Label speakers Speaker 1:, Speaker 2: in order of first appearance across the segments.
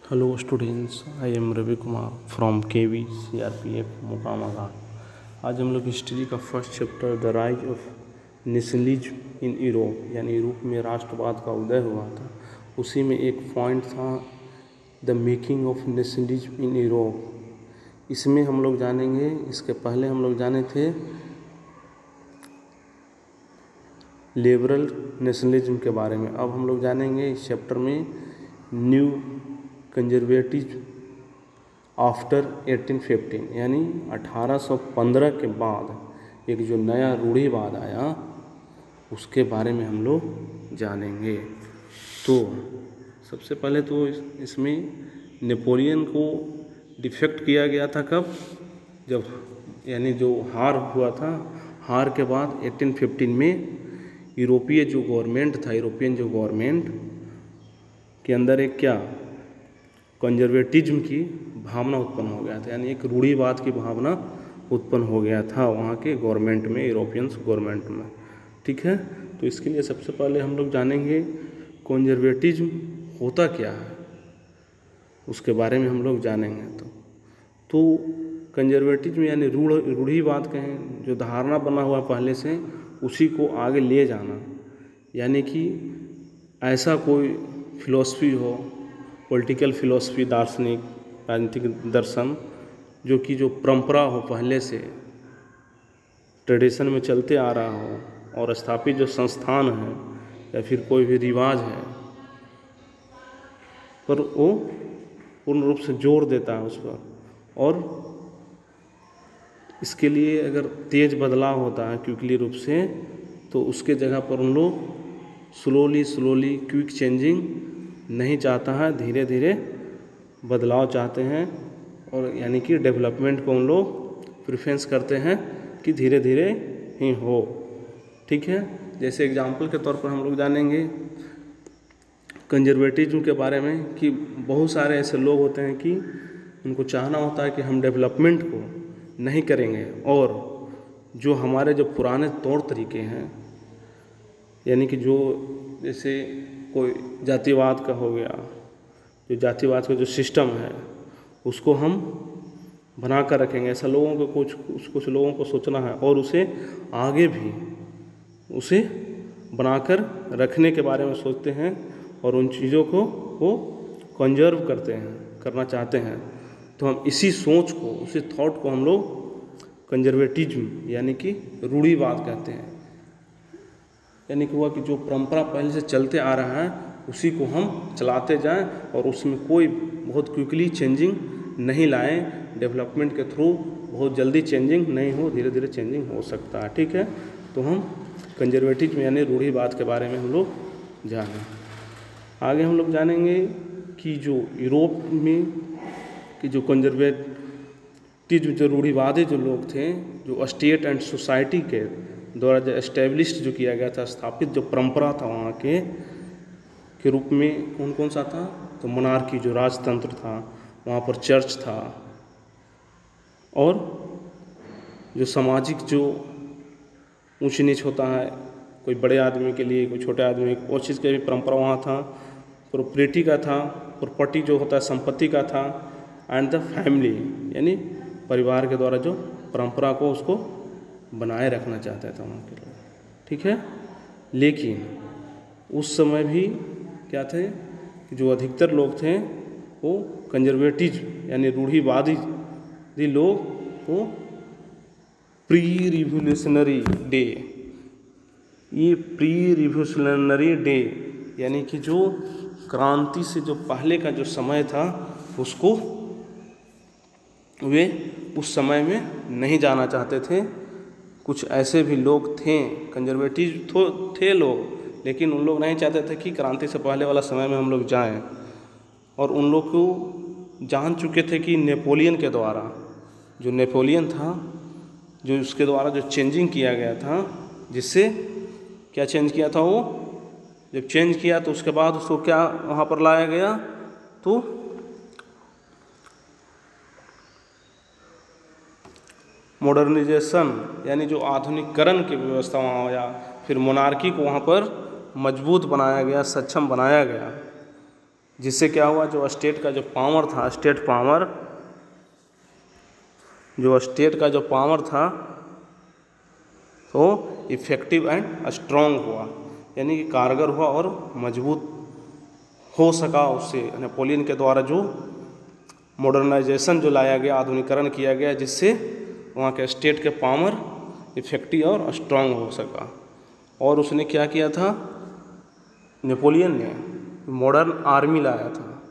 Speaker 1: Hello students, I am Ravi Kumar from KV CRPF Mokama घाट। आज हम लोग हिस्ट्री का first chapter the rise of nationalism in Europe यानी Europe में राष्ट्रवाद का उदय हुआ था, उसी में एक पॉइंट था the making of nationalism in Europe. इसमें हम लोग जानेंगे, इसके पहले हम लोग जाने थे लिबरल नेशनलिज्म के बारे में। अब हम लोग जानेंगे इस चैप्टर में न्यू कंजर्वेटिव आफ्टर 1815 यानी 1815 के बाद एक जो नया रूढ़िवाद आया उसके बारे में हम लोग जानेंगे। तो सबसे पहले तो इसमें नेपोलियन को डिफेक्ट किया गया था कब, जब यानी जो हार हुआ था, हार के बाद 1815 में यूरोपीय जो गवर्नमेंट था, यूरोपियन जो गवर्नमेंट के अंदर एक क्या कंजर्वेटिज्म की भावना उत्पन्न हो गया था, यानी एक रूढ़िवाद की भावना उत्पन्न हो गया था वहाँ के गवर्नमेंट में, यूरोपियन गवर्नमेंट में। ठीक है, तो इसके लिए सबसे पहले हम लोग जानेंगे कंजर्वेटिज्म होता क्या है, उसके बारे में हम लोग जानेंगे। तो कंजर्वेटिज्म यानी रूढ़िवाद कहें, जो धारणा बना हुआ पहले से उसी को आगे ले जाना, यानी कि ऐसा कोई फिलॉसफी हो, पॉलिटिकल फिलॉसफी, दार्शनिक राजनीतिक दर्शन जो कि जो परंपरा हो, पहले से ट्रेडिशन में चलते आ रहा हो, और स्थापित जो संस्थान है या फिर कोई भी रिवाज है पर वो पूर्ण रूप से जोर देता है उस पर। और इसके लिए अगर तेज बदलाव होता है क्विकली रूप से, तो उसके जगह पर उन लोग स्लोली क्विक चेंजिंग नहीं चाहता है, धीरे धीरे बदलाव चाहते हैं, और यानी कि डेवलपमेंट को उन लोग प्रेफरेंस करते हैं कि धीरे धीरे ही हो। ठीक है, जैसे एग्जाम्पल के तौर पर हम लोग जानेंगे कंजर्वेटिज्म के बारे में कि बहुत सारे ऐसे लोग होते हैं कि उनको चाहना होता है कि हम डेवलपमेंट को नहीं करेंगे, और जो हमारे जो पुराने तौर तरीके हैं, यानी कि जो जैसे कोई जातिवाद का हो गया, जो जातिवाद का जो सिस्टम है उसको हम बना कर रखेंगे, ऐसा लोगों को कुछ लोगों को सोचना है, और उसे आगे भी उसे बनाकर रखने के बारे में सोचते हैं, और उन चीज़ों को वो कंजर्व करना चाहते हैं। तो हम इसी सोच को, उसी थॉट को हम लोग कंजर्वेटिज्म यानी कि रूढ़िवाद कहते हैं। यानी कि हुआ कि जो परंपरा पहले से चलते आ रहा है उसी को हम चलाते जाएं, और उसमें कोई बहुत क्विकली चेंजिंग नहीं लाएं, डेवलपमेंट के थ्रू बहुत जल्दी चेंजिंग नहीं हो, धीरे धीरे चेंजिंग हो सकता है। ठीक है, तो हम कंजर्वेटिज्म यानी रूढ़िवाद के बारे में हम लोग जानें। आगे हम लोग जानेंगे कि जो यूरोप में कि जो कंजर्वेटिव जो रूढ़िवादी जो लोग थे, जो स्टेट एंड सोसाइटी के द्वारा जो एस्टेब्लिश्ड जो किया गया था, स्थापित जो परंपरा था वहाँ के रूप में कौन कौन सा था, तो मोनार्की जो राजतंत्र था, वहाँ पर चर्च था, और जो सामाजिक जो ऊंच नीच होता है, कोई बड़े आदमी के लिए, कोई छोटे आदमी, वो चीज़ की भी परंपरा वहाँ था, प्रॉपर्टी का था, प्रॉपर्टी जो होता है संपत्ति का था, एंड द फैमिली यानी परिवार के द्वारा जो परंपरा को उसको बनाए रखना चाहता था वहाँ के लोग। ठीक है, लेकिन उस समय भी क्या थे कि जो अधिकतर लोग थे वो कंजर्वेटिव यानी रूढ़िवादी लोग को प्री रिवोल्यूशनरी डे, ये प्री रिवोल्यूशनरी डे यानी कि जो क्रांति से जो पहले का जो समय था उसको वे उस समय में नहीं जाना चाहते थे। कुछ ऐसे भी लोग थे, कंजर्वेटिव थे लोग, लेकिन उन लोग नहीं चाहते थे कि क्रांति से पहले वाला समय में हम लोग जाएं, और उन लोग को जान चुके थे कि नेपोलियन के द्वारा, जो नेपोलियन था, जो उसके द्वारा जो चेंजिंग किया गया था, जिससे क्या चेंज किया था, वो जब चेंज किया तो उसके बाद उसको क्या वहाँ पर लाया गया, तो मॉडर्नाइजेशन यानी जो आधुनिकीकरण की व्यवस्था वहाँ हो, या फिर मोनार्की को वहाँ पर मजबूत बनाया गया, सक्षम बनाया गया। जिससे क्या हुआ, जो स्टेट का जो पावर था, स्टेट का जो पावर था तो इफ़ेक्टिव एंड स्ट्रॉन्ग हुआ, यानी कि कारगर हुआ और मजबूत हो सका। उससे नेपोलियन के द्वारा जो मॉडर्नाइजेशन जो लाया गया, आधुनिकरण किया गया, जिससे वहाँ के स्टेट के पावर इफ़ेक्टिव और स्ट्रॉन्ग हो सका। और उसने क्या किया था, नेपोलियन ने मॉडर्न आर्मी लाया था,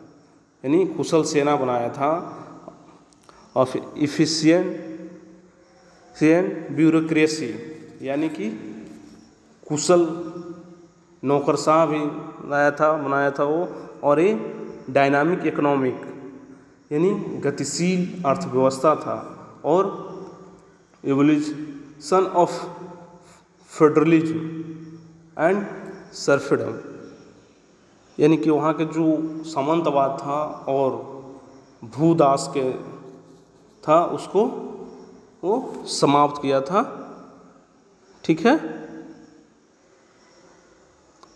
Speaker 1: यानी कुशल सेना बनाया था, ऑफ इफिशिएंट ब्यूरोक्रेसी, यानी कि कुशल नौकरशाह भी बनाया था वो, और ये डायनामिक इकोनॉमिक, यानी गतिशील अर्थव्यवस्था था, और एवोल्यूशन ऑफ फेडरलिज्म एंड सर्फिडम, यानी कि वहाँ के जो सामंतवाद था और भूदास के था, उसको वो समाप्त किया था। ठीक है,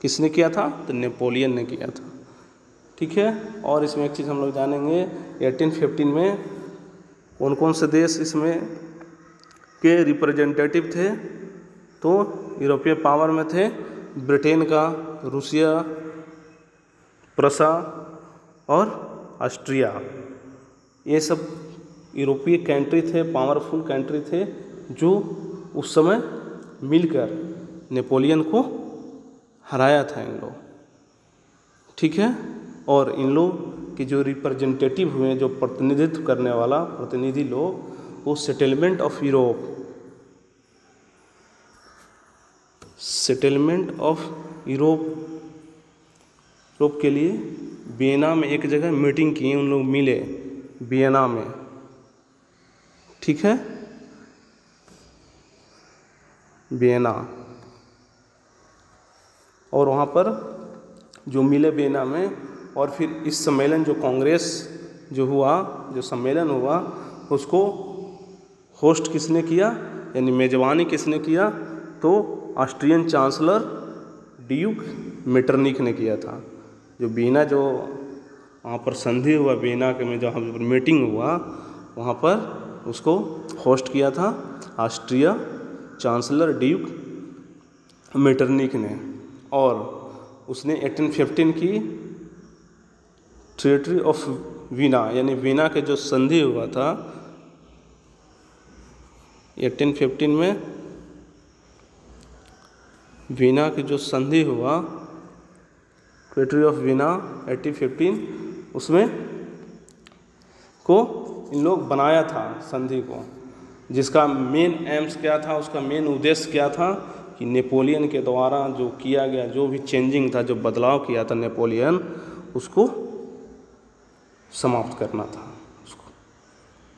Speaker 1: किसने किया था, तो नेपोलियन ने किया था। ठीक है, और इसमें एक चीज़ हम लोग जानेंगे, 1815 में कौन कौन से देश इसमें के रिप्रेजेंटेटिव थे। तो यूरोपीय पावर में थे ब्रिटेन का, रूसिया, प्रसा और ऑस्ट्रिया। ये सब यूरोपीय कंट्री थे, पावरफुल कंट्री थे, जो उस समय मिलकर नेपोलियन को हराया था इन लोग। ठीक है, और इन लोग के जो रिप्रेजेंटेटिव हुए, जो प्रतिनिधित्व करने वाला प्रतिनिधि लोग, वो सेटलमेंट ऑफ यूरोप के लिए वियना में एक जगह मीटिंग की, उन लोग मिले वियना में। ठीक है, वियना, और वहाँ पर जो मिले वियना में, और फिर इस सम्मेलन जो कांग्रेस जो हुआ, जो सम्मेलन हुआ, उसको होस्ट किसने किया, यानी मेजबानी किसने किया, तो ऑस्ट्रियन चांसलर ड्यूक मेटरनिख ने किया था। जो वियना, जो वहाँ पर संधि हुआ, वियना के में जहाँ पर मीटिंग हुआ, वहाँ पर उसको होस्ट किया था ऑस्ट्रिया चांसलर ड्यूक मेटरनिख ने। और उसने 1815 की ट्रीटी ऑफ वीना, यानी वीना के जो संधि हुआ था 1815 में, वीना की जो संधि हुआ, ट्रीटी ऑफ वीना 1815, उसमें को इन लोग बनाया था संधि को, जिसका मेन एम्स क्या था, उसका मेन उद्देश्य क्या था कि नेपोलियन के द्वारा जो किया गया, जो भी चेंजिंग था, जो बदलाव किया था नेपोलियन, उसको समाप्त करना था उसको।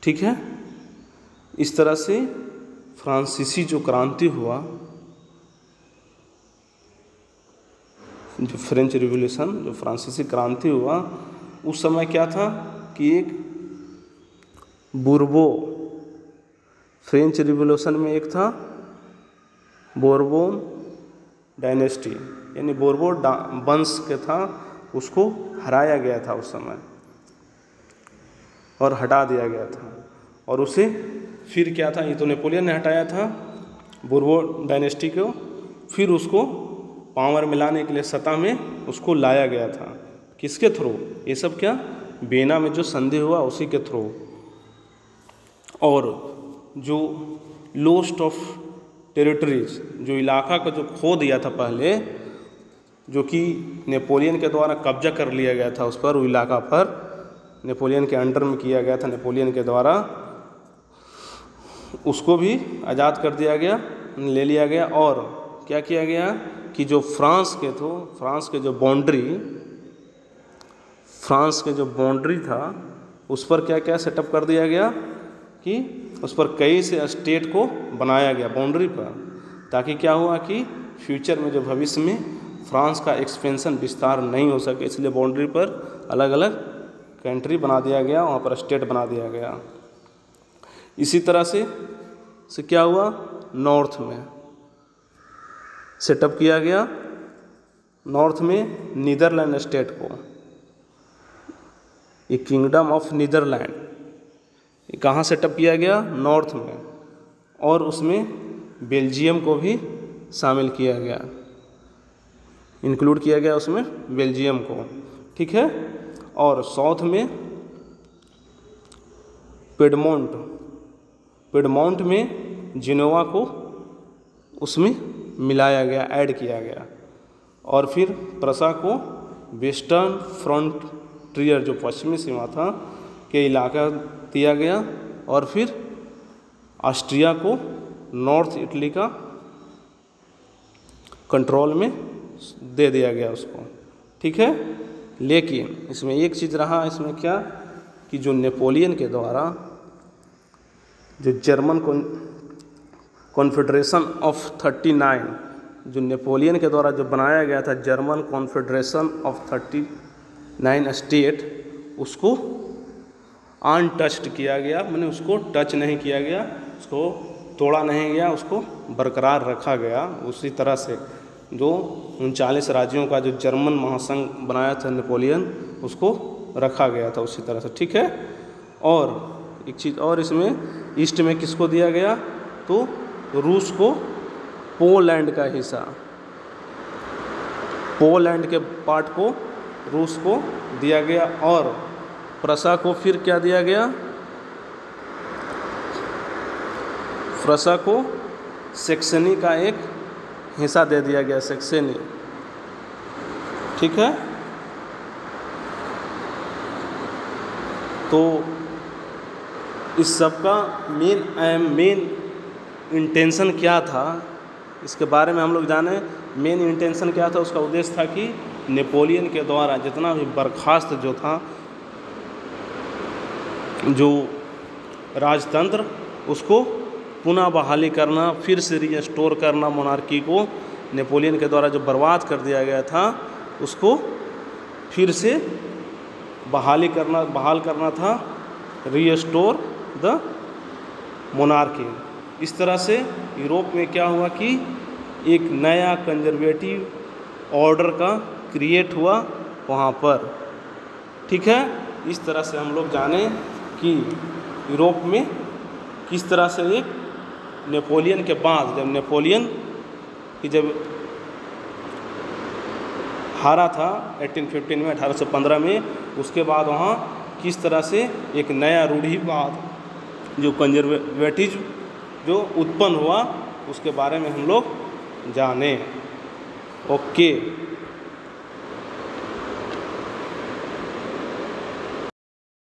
Speaker 1: ठीक है, इस तरह से फ्रांसीसी जो क्रांति हुआ, जो फ्रेंच रिवॉल्यूशन, जो फ्रांसीसी क्रांति हुआ, उस समय क्या था कि एक बूर्बो, फ्रेंच रिवॉल्यूशन में एक था बोरबोन डायनेस्टी, यानी बोरबोन वंश के था, उसको हराया गया था उस समय और हटा दिया गया था। और उसे फिर क्या था, ये तो नेपोलियन ने हटाया था बोरबोन डायनेस्टी को, फिर उसको पावर मिलाने के लिए सत्ता में उसको लाया गया था। किसके थ्रू, ये सब क्या, वियना में जो संधि हुआ उसी के थ्रू। और जो लॉस्ट ऑफ टेरिटरीज, जो इलाका को जो खो दिया था पहले, जो कि नेपोलियन के द्वारा कब्जा कर लिया गया था उस पर, वो इलाका पर नेपोलियन के अंडर में किया गया था, नेपोलियन के द्वारा, उसको भी आज़ाद कर दिया गया, ले लिया गया। और क्या किया गया कि जो फ्रांस के जो बाउंड्री था, उस पर क्या क्या सेटअप कर दिया गया कि उस पर कई से स्टेट को बनाया गया बाउंड्री पर, ताकि क्या हुआ कि फ्यूचर में, जो भविष्य में फ्रांस का एक्सपेंशन, विस्तार नहीं हो सके, इसलिए बाउंड्री पर अलग अलग कंट्री बना दिया गया, वहाँ पर स्टेट बना दिया गया। इसी तरह से क्या हुआ, नॉर्थ में सेटअप किया गया, नॉर्थ में नीदरलैंड स्टेट को, ये किंगडम ऑफ नीदरलैंड, ये कहाँ सेटअप किया गया? नॉर्थ में, और उसमें बेल्जियम को भी शामिल किया गया, इंक्लूड किया गया उसमें बेल्जियम को, ठीक है। और साउथ में पिडमोंट में जिनोवा को उसमें मिलाया गया, ऐड किया गया। और फिर प्रसा को वेस्टर्न फ्रंटियर, जो पश्चिमी सीमा था, के इलाका दिया गया। और फिर ऑस्ट्रिया को नॉर्थ इटली का कंट्रोल में दे दिया गया उसको, ठीक है। लेकिन इसमें एक चीज़ रहा, इसमें क्या कि जो नेपोलियन के द्वारा जो जर्मन कॉन्फेडरेशन ऑफ 39, जो नेपोलियन के द्वारा जो बनाया गया था जर्मन कॉन्फेडरेशन ऑफ 39 स्टेट, उसको अनटच्ड किया गया, मैंने उसको टच नहीं किया गया, उसको तोड़ा नहीं गया, उसको बरकरार रखा गया उसी तरह से। जो 39 राज्यों का जो जर्मन महासंघ बनाया था नेपोलियन, उसको रखा गया था उसी तरह से, ठीक है। और एक चीज़ और, इसमें ईस्ट में किसको दिया गया? तो रूस को पोलैंड का हिस्सा, पोलैंड के पार्ट को रूस को दिया गया। और प्रसा को फिर क्या दिया गया? प्रसा को सेक्शनी का एक हिस्सा दे दिया गया, सेक्शनी, ठीक है। तो इस सब का मेन इंटेंशन क्या था, इसके बारे में हम लोग जाने। मेन इंटेंशन क्या था? उसका उद्देश्य था कि नेपोलियन के द्वारा जितना भी बर्खास्त जो था जो राजतंत्र, उसको पुनः बहाली करना, फिर से रीस्टोर करना मोनार्की को। नेपोलियन के द्वारा जो बर्बाद कर दिया गया था, उसको फिर से बहाल करना था, रीस्टोर द मोनार्की। इस तरह से यूरोप में क्या हुआ कि एक नया कंजर्वेटिव ऑर्डर का क्रिएट हुआ वहाँ पर, ठीक है। इस तरह से हम लोग जाने कि यूरोप में किस तरह से एक नेपोलियन के बाद, जब नेपोलियन की जब हारा था 1815 में, 1815 में, उसके बाद वहाँ किस तरह से एक नया रूढ़िवाद जो कंजर्वेटिव जो उत्पन्न हुआ, उसके बारे में हम लोग जाने। ओके।